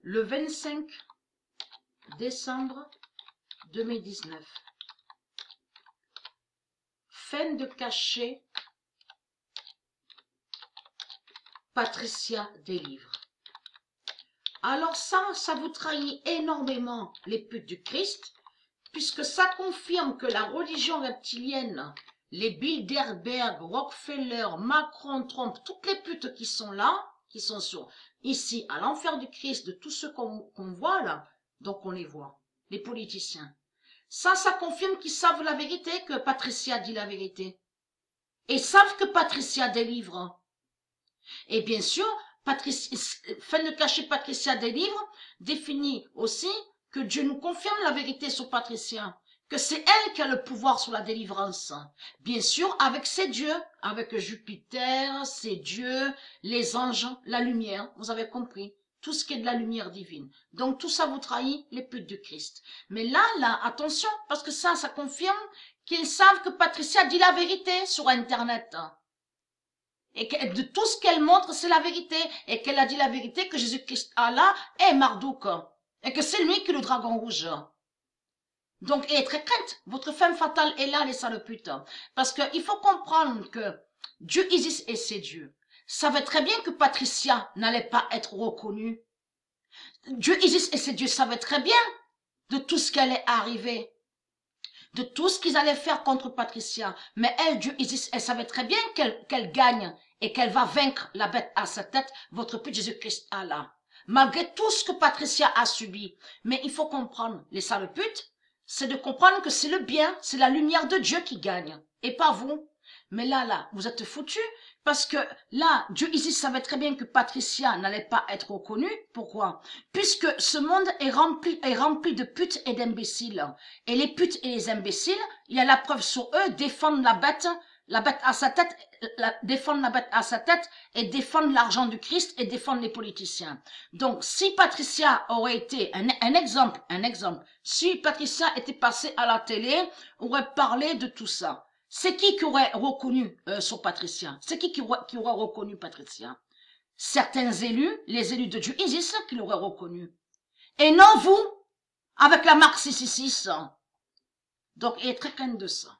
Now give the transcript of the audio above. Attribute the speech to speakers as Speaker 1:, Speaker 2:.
Speaker 1: le 25 décembre 2019. Fin de cachet, Patricia délivre. Alors ça vous trahit énormément les putes du Christ, puisque ça confirme que la religion reptilienne, les Bilderberg, Rockefeller, Macron, Trump, toutes les putes qui sont là, qui sont ici à l'enfer du Christ, de tous ceux qu'on voit là, donc on les voit, les politiciens. Ça confirme qu'ils savent la vérité, que Patricia dit la vérité. Et savent que Patricia délivre. Et bien sûr, fin de cachet, Patricia délivre, définit aussi que Dieu nous confirme la vérité sur Patricia, que c'est elle qui a le pouvoir sur la délivrance. Bien sûr, avec ses dieux, avec Jupiter, ses dieux, les anges, la lumière, vous avez compris, tout ce qui est de la lumière divine. Donc tout ça vous trahit les putes du Christ. Mais là, attention, parce que ça confirme qu'ils savent que Patricia dit la vérité sur Internet. Et que de tout ce qu'elle montre, c'est la vérité. Et qu'elle a dit la vérité, que Jésus-Christ, Allah, est Marduk. Et que c'est lui qui est le dragon rouge. Donc, et très crainte, votre femme fatale est là, les sales putes. Parce qu'il faut comprendre que Dieu Isis et ses dieux savaient très bien que Patricia n'allait pas être reconnue. Dieu Isis et ses dieux savaient très bien de tout ce qui allait arriver, de tout ce qu'ils allaient faire contre Patricia. Mais elle, Dieu Isis, elle savait très bien qu'elle gagne et qu'elle va vaincre la bête à sa tête, votre pute Jésus-Christ Allah. Malgré tout ce que Patricia a subi. Mais il faut comprendre, les sales putes, c'est de comprendre que c'est le bien, c'est la lumière de Dieu qui gagne, et pas vous. Mais là, vous êtes foutus, parce que là, Dieu ici savait très bien que Patricia n'allait pas être reconnue. Pourquoi? Puisque ce monde est rempli de putes et d'imbéciles. Et les putes et les imbéciles, il y a la preuve sur eux, défendent la bête à sa tête, défendre la bête à sa tête et défendre l'argent du Christ et défendre les politiciens. Donc, si Patricia aurait été un exemple, si Patricia était passée à la télé, aurait parlé de tout ça. C'est qui aurait reconnu sur Patricia? C'est qui aurait reconnu Patricia? Certains élus, les élus de Dieu Isis, qui l'auraient reconnu. Et non vous, avec la marque 666. Donc, il est très crainte de ça.